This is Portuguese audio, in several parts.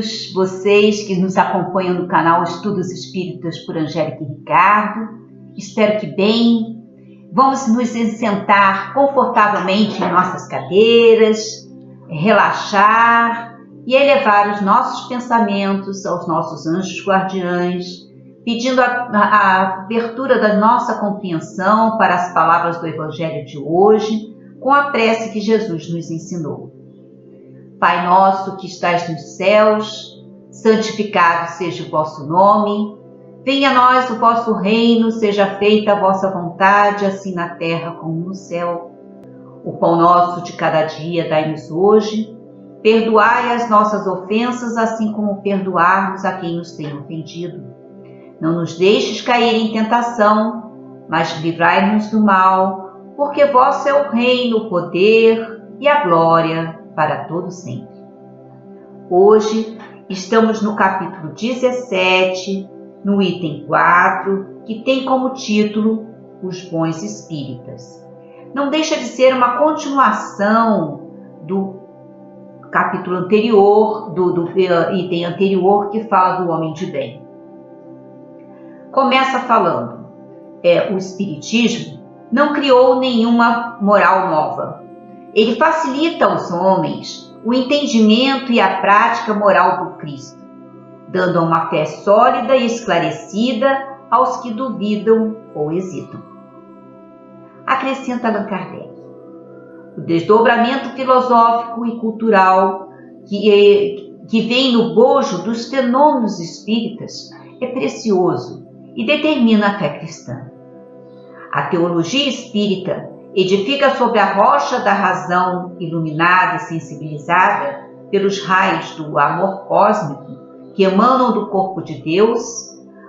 todos vocês que nos acompanham no canal Estudos Espíritas por Angélica e Ricardo. Espero que bem. Vamos nos sentar confortavelmente em nossas cadeiras, relaxar e elevar os nossos pensamentos aos nossos anjos guardiães, pedindo a abertura da nossa compreensão para as palavras do Evangelho de hoje, com a prece que Jesus nos ensinou. Pai nosso que estais nos céus, santificado seja o vosso nome. Venha a nós o vosso reino, seja feita a vossa vontade, assim na terra como no céu. O pão nosso de cada dia dai-nos hoje. Perdoai as nossas ofensas, assim como perdoarmos a quem nos tem ofendido. Não nos deixes cair em tentação, mas livrai-nos do mal, porque vosso é o reino, o poder e a glória para todo sempre. Hoje estamos no capítulo 17, no item 4, que tem como título Os Bons Espíritas. Não deixa de ser uma continuação do capítulo anterior, do item anterior, que fala do homem de bem. Começa falando, o Espiritismo não criou nenhuma moral nova. Ele facilita aos homens o entendimento e a prática moral do Cristo, dando uma fé sólida e esclarecida aos que duvidam ou hesitam. Acrescenta Allan Kardec: o desdobramento filosófico e cultural que vem no bojo dos fenômenos espíritas é precioso e determina a fé cristã. A teologia espírita edifica sobre a rocha da razão iluminada e sensibilizada pelos raios do amor cósmico que emanam do corpo de Deus,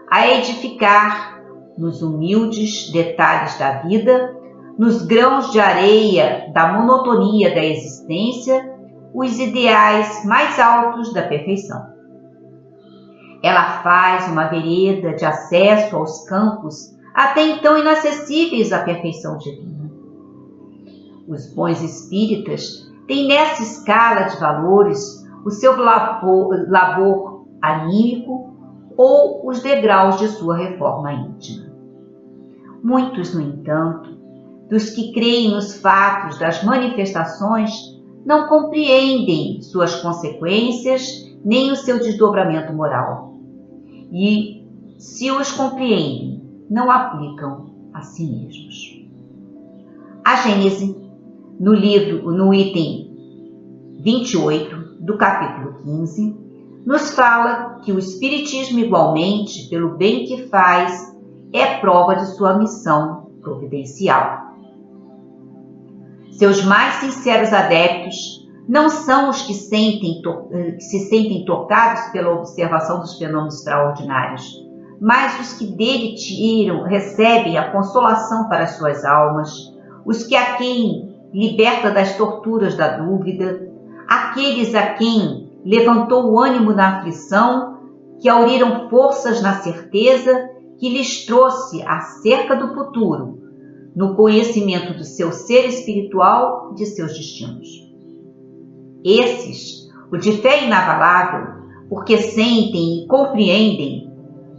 a edificar nos humildes detalhes da vida, nos grãos de areia da monotonia da existência, os ideais mais altos da perfeição. Ela faz uma vereda de acesso aos campos até então inacessíveis à perfeição divina. Os bons espíritas têm nessa escala de valores o seu labor anímico ou os degraus de sua reforma íntima. Muitos, no entanto, dos que creem nos fatos das manifestações, não compreendem suas consequências nem o seu desdobramento moral. E, se os compreendem, não aplicam a si mesmos. A Gênese, no item 28 do capítulo 15, nos fala que o Espiritismo, igualmente, pelo bem que faz, é prova de sua missão providencial. Seus mais sinceros adeptos não são os que se sentem tocados pela observação dos fenômenos extraordinários, mas os que dele recebem a consolação para as suas almas, os que a quem liberta das torturas da dúvida, aqueles a quem levantou o ânimo na aflição, que auriram forças na certeza que lhes trouxe acerca do futuro, no conhecimento do seu ser espiritual e de seus destinos. Esses, o de fé inabalável, porque sentem e compreendem,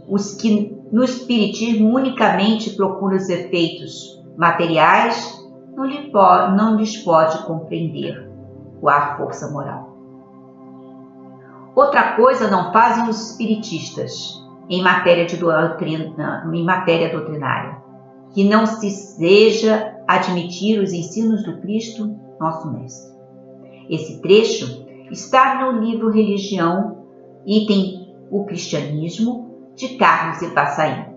os que no Espiritismo unicamente procuram os efeitos materiais, não lhes pode compreender a força moral. Outra coisa não fazem os espiritistas em matéria doutrinária, que não se deseja admitir os ensinos do Cristo, nosso Mestre. Esse trecho está no livro Religião, item O Cristianismo, de Carlos e Passaim.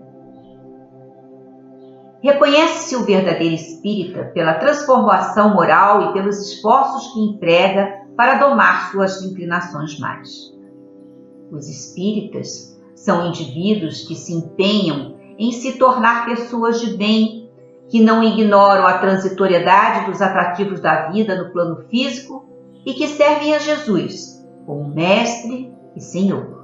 Reconhece-se o verdadeiro espírita pela transformação moral e pelos esforços que emprega para domar suas inclinações más. Os espíritas são indivíduos que se empenham em se tornar pessoas de bem, que não ignoram a transitoriedade dos atrativos da vida no plano físico e que servem a Jesus como Mestre e Senhor.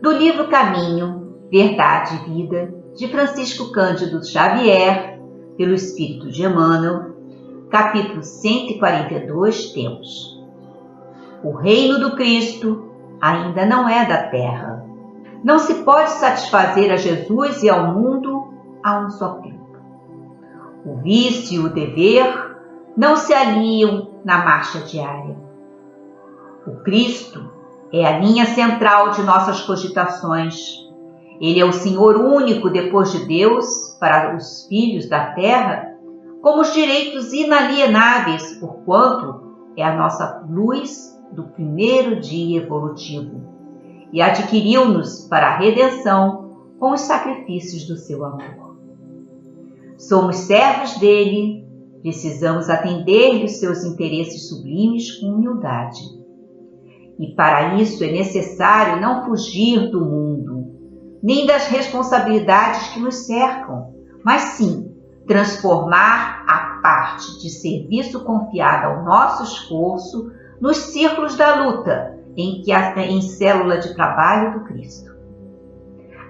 Do livro Caminho, Verdade e Vida, de Francisco Cândido Xavier, pelo Espírito de Emmanuel, capítulo 142, temos: O reino do Cristo ainda não é da terra. Não se pode satisfazer a Jesus e ao mundo a um só tempo. O vício e o dever não se aliam na marcha diária. O Cristo é a linha central de nossas cogitações. Ele é o Senhor único depois de Deus para os filhos da terra, como os direitos inalienáveis, porquanto é a nossa luz do primeiro dia evolutivo e adquiriu-nos para a redenção com os sacrifícios do seu amor. Somos servos dele, precisamos atender-lhe os seus interesses sublimes com humildade. E para isso é necessário não fugir do mundo, nem das responsabilidades que nos cercam, mas sim transformar a parte de serviço confiada ao nosso esforço nos círculos da luta em célula de trabalho do Cristo.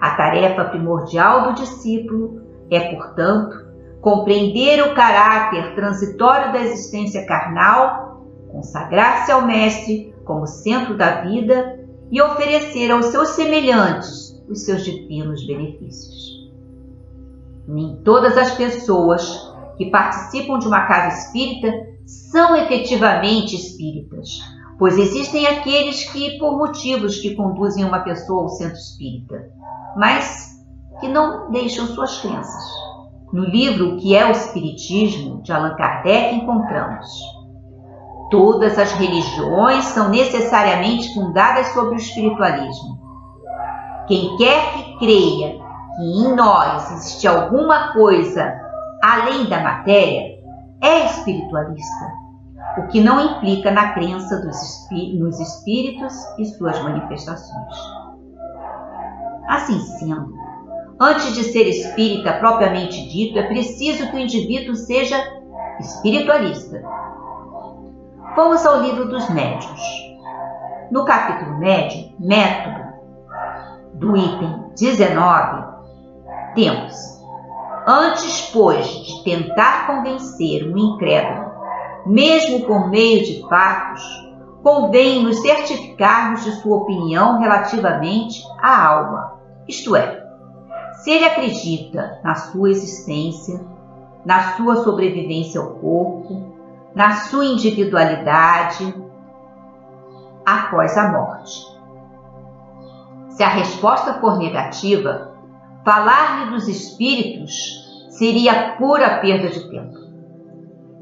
A tarefa primordial do discípulo é, portanto, compreender o caráter transitório da existência carnal, consagrar-se ao Mestre como centro da vida e oferecer aos seus semelhantes os seus divinos benefícios. Nem todas as pessoas que participam de uma casa espírita são efetivamente espíritas, pois existem aqueles que, por motivos que conduzem uma pessoa ao centro espírita, mas que não deixam suas crenças. No livro O que é o Espiritismo, de Allan Kardec, encontramos: todas as religiões são necessariamente fundadas sobre o espiritualismo. Quem quer que creia que em nós existe alguma coisa além da matéria é espiritualista, o que não implica na crença nos espíritos e suas manifestações. Assim sendo, antes de ser espírita propriamente dito, é preciso que o indivíduo seja espiritualista. Vamos ao livro dos médiuns. No capítulo método, do item 19, temos: antes, pois, de tentar convencer um incrédulo, mesmo por meio de fatos, convém nos certificarmos de sua opinião relativamente à alma, isto é, se ele acredita na sua existência, na sua sobrevivência ao corpo, na sua individualidade após a morte. Se a resposta for negativa, falar-lhe dos espíritos seria pura perda de tempo.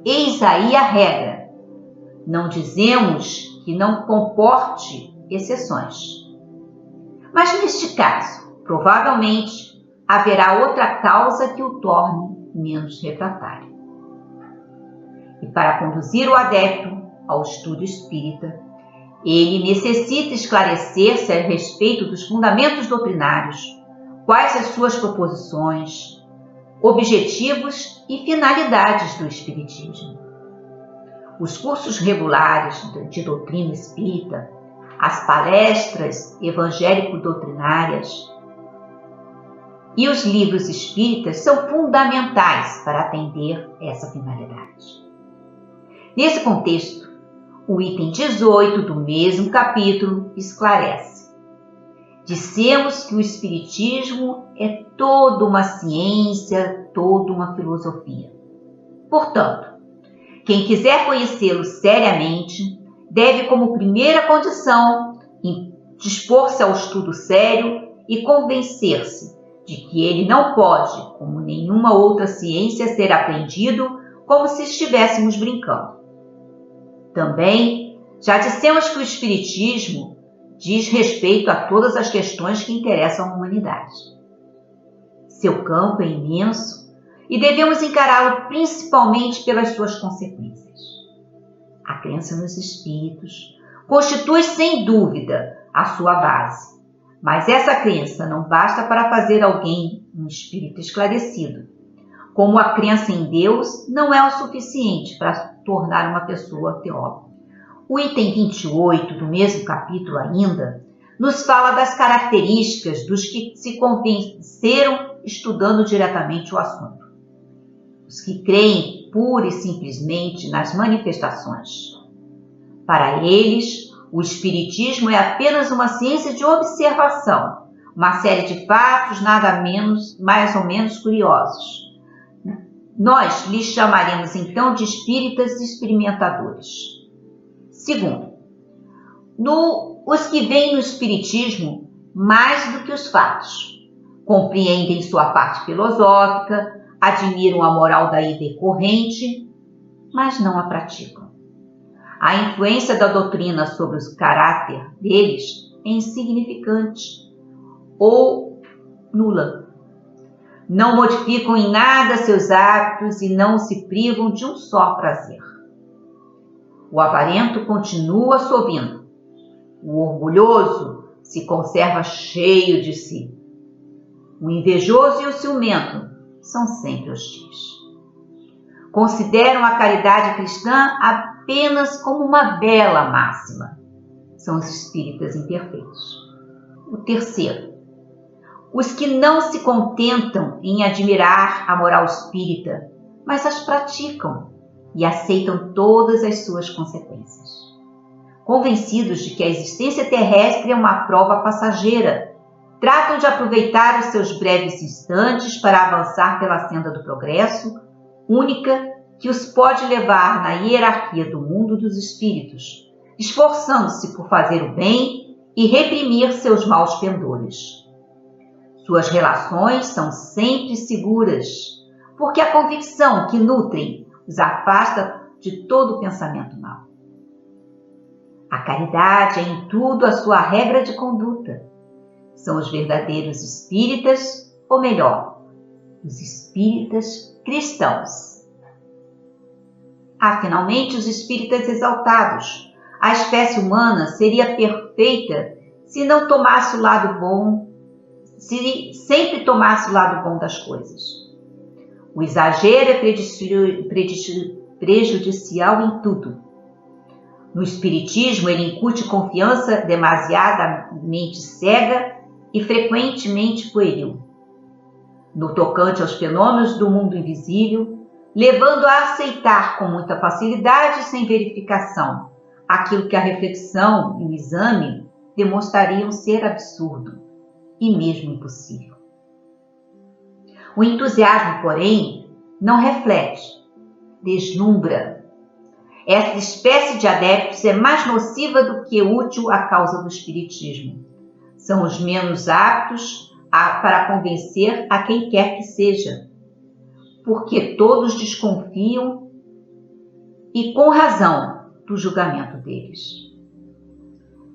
Eis aí a regra. Não dizemos que não comporte exceções. Mas neste caso, provavelmente, haverá outra causa que o torne menos refratário. E para conduzir o adepto ao estudo espírita, ele necessita esclarecer-se a respeito dos fundamentos doutrinários, quais as suas proposições, objetivos e finalidades do espiritismo. Os cursos regulares de doutrina espírita, as palestras evangélico-doutrinárias e os livros espíritas são fundamentais para atender essa finalidade. Nesse contexto, o item 18 do mesmo capítulo esclarece: dissemos que o Espiritismo é toda uma ciência, toda uma filosofia. Portanto, quem quiser conhecê-lo seriamente, deve, como primeira condição, dispor-se ao estudo sério e convencer-se de que ele não pode, como nenhuma outra ciência, ser aprendido como se estivéssemos brincando. Também já dissemos que o Espiritismo diz respeito a todas as questões que interessam a humanidade. Seu campo é imenso e devemos encará-lo principalmente pelas suas consequências. A crença nos espíritos constitui sem dúvida a sua base, mas essa crença não basta para fazer alguém um espírito esclarecido, como a crença em Deus não é o suficiente para tornar uma pessoa teóloga. O item 28 do mesmo capítulo ainda nos fala das características dos que se convenceram estudando diretamente o assunto. Os que creem pura e simplesmente nas manifestações. Para eles, O espiritismo é apenas uma ciência de observação, uma série de fatos mais ou menos curiosos. Nós lhes chamaremos então de espíritas experimentadores. Segundo, os que veem no espiritismo mais do que os fatos, compreendem sua parte filosófica, admiram a moral daí decorrente, mas não a praticam. A influência da doutrina sobre o caráter deles é insignificante ou nula. Não modificam em nada seus hábitos e não se privam de um só prazer. O avarento continua sorrindo. O orgulhoso se conserva cheio de si. O invejoso e o ciumento são sempre hostis. Consideram a caridade cristã apenas como uma bela máxima. São os espíritas imperfeitos. O terceiro, os que não se contentam em admirar a moral espírita, mas as praticam e aceitam todas as suas consequências. Convencidos de que a existência terrestre é uma prova passageira, tratam de aproveitar os seus breves instantes para avançar pela senda do progresso, única que os pode levar na hierarquia do mundo dos espíritos, esforçando-se por fazer o bem e reprimir seus maus pendores. Suas relações são sempre seguras, porque a convicção que nutrem os afasta de todo pensamento mau. A caridade é em tudo a sua regra de conduta. São os verdadeiros espíritas, ou melhor, os espíritas cristãos. Há finalmente os espíritas exaltados. A espécie humana seria perfeita se não tomasse o lado bom, se sempre tomasse o lado bom das coisas. O exagero é prejudicial em tudo. No espiritismo, ele incute confiança demasiadamente cega e frequentemente pueril. No tocante aos fenômenos do mundo invisível, levando a aceitar com muita facilidade e sem verificação aquilo que a reflexão e o exame demonstrariam ser absurdo e mesmo impossível. O entusiasmo, porém, não reflete, deslumbra. Essa espécie de adeptos é mais nociva do que útil à causa do espiritismo. São os menos aptos para convencer a quem quer que seja, porque todos desconfiam e com razão do julgamento deles.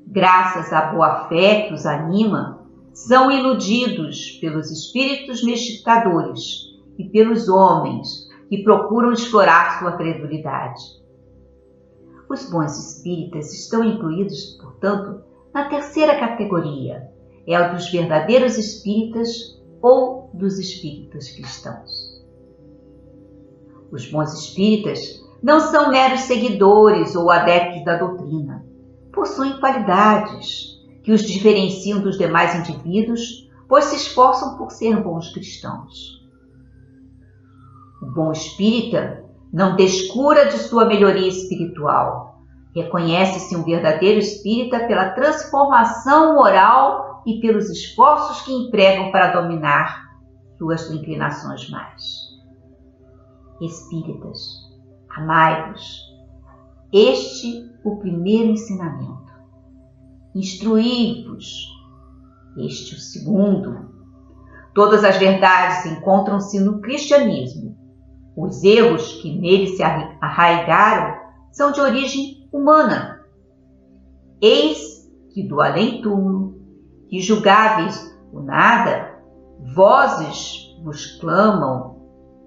Graças à boa-fé que os anima, são iludidos pelos espíritos mystificadores e pelos homens que procuram explorar sua credulidade. Os bons espíritas estão incluídos, portanto, na terceira categoria, é a dos verdadeiros espíritas ou dos espíritas cristãos. Os bons espíritas não são meros seguidores ou adeptos da doutrina. Possuem qualidades que os diferenciam dos demais indivíduos, pois se esforçam por ser bons cristãos. O bom espírita não descura de sua melhoria espiritual. Reconhece-se um verdadeiro espírita pela transformação moral e pelos esforços que empregam para dominar suas inclinações mais. Espíritas, amai-vos. Este o primeiro ensinamento. Instruí-vos. Este o segundo. Todas as verdades encontram-se no cristianismo. Os erros que nele se arraigaram são de origem humana. Eis que do além-túmulo, que julgáveis o nada, vozes vos clamam,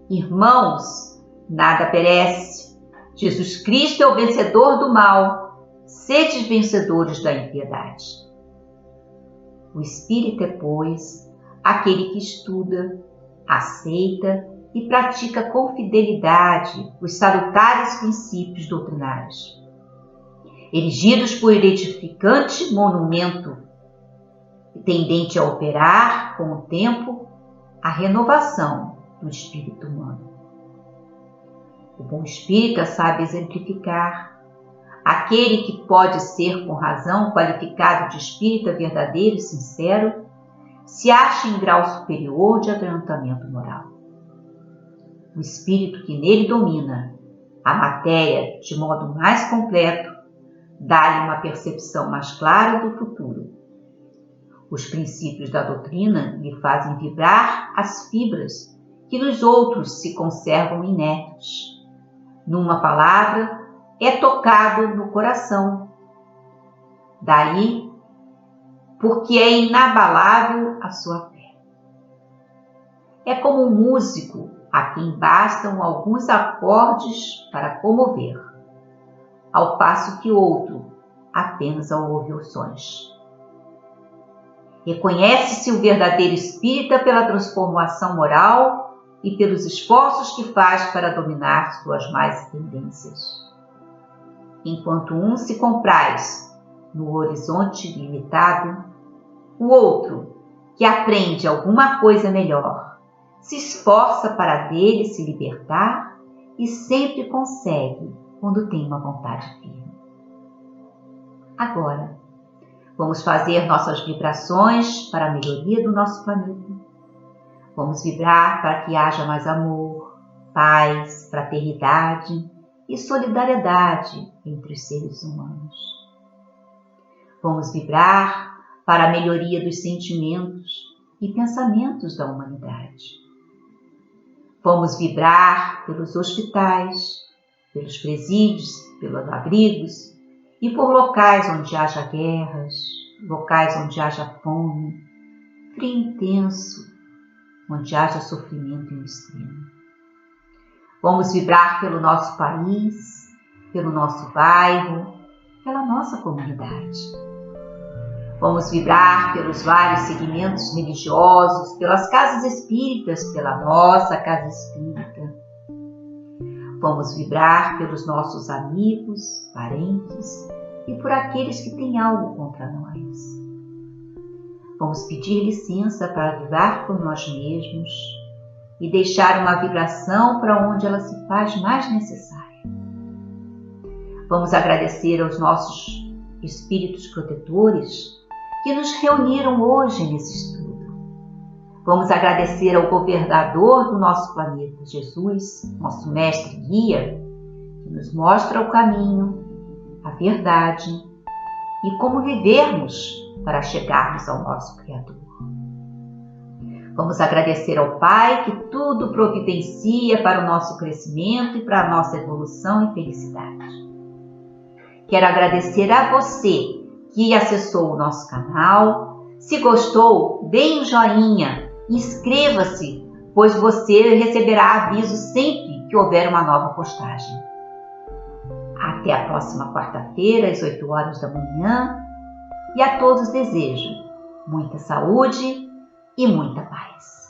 irmãos, nada perece. Jesus Cristo é o vencedor do mal. Sede vencedores da impiedade. O espírita é, pois, aquele que estuda, aceita e pratica com fidelidade os salutares princípios doutrinários, erigidos por edificante monumento, tendente a operar, com o tempo, a renovação do espírito humano. O bom espírita sabe exemplificar, aquele que pode ser com razão qualificado de espírita verdadeiro e sincero, se acha em grau superior de adiantamento moral. O espírito que nele domina a matéria de modo mais completo dá-lhe uma percepção mais clara do futuro. Os princípios da doutrina lhe fazem vibrar as fibras que nos outros se conservam inertes. Numa palavra, é tocado no coração. Daí, porque é inabalável a sua fé. É como um músico a quem bastam alguns acordes para comover, ao passo que outro apenas ao ouvir os sons. Reconhece-se o verdadeiro espírita pela transformação moral e pelos esforços que faz para dominar suas más tendências. Enquanto um se compraz no horizonte limitado, o outro, que aprende alguma coisa melhor, se esforça para dele se libertar e sempre consegue quando tem uma vontade firme. Agora, vamos fazer nossas vibrações para a melhoria do nosso planeta. Vamos vibrar para que haja mais amor, paz, fraternidade e solidariedade entre os seres humanos. Vamos vibrar para a melhoria dos sentimentos e pensamentos da humanidade. Vamos vibrar pelos hospitais, pelos presídios, pelos abrigos e por locais onde haja guerras, locais onde haja fome, frio intenso, onde haja sofrimento em extremo. Vamos vibrar pelo nosso país, pelo nosso bairro, pela nossa comunidade. Vamos vibrar pelos vários segmentos religiosos, pelas casas espíritas, pela nossa casa espírita. Vamos vibrar pelos nossos amigos, parentes e por aqueles que têm algo contra nós. Vamos pedir licença para vibrar por nós mesmos e deixar uma vibração para onde ela se faz mais necessária. Vamos agradecer aos nossos espíritos protetores que nos reuniram hoje nesse estudo. Vamos agradecer ao governador do nosso planeta, Jesus, nosso mestre guia, que nos mostra o caminho, a verdade e como vivermos para chegarmos ao nosso Criador. Vamos agradecer ao Pai que tudo providencia para o nosso crescimento e para a nossa evolução e felicidade. Quero agradecer a você que acessou o nosso canal. Se gostou, dê um joinha e inscreva-se, pois você receberá aviso sempre que houver uma nova postagem. Até a próxima quarta-feira, às 8 horas da manhã, e a todos desejo muita saúde e muita paz.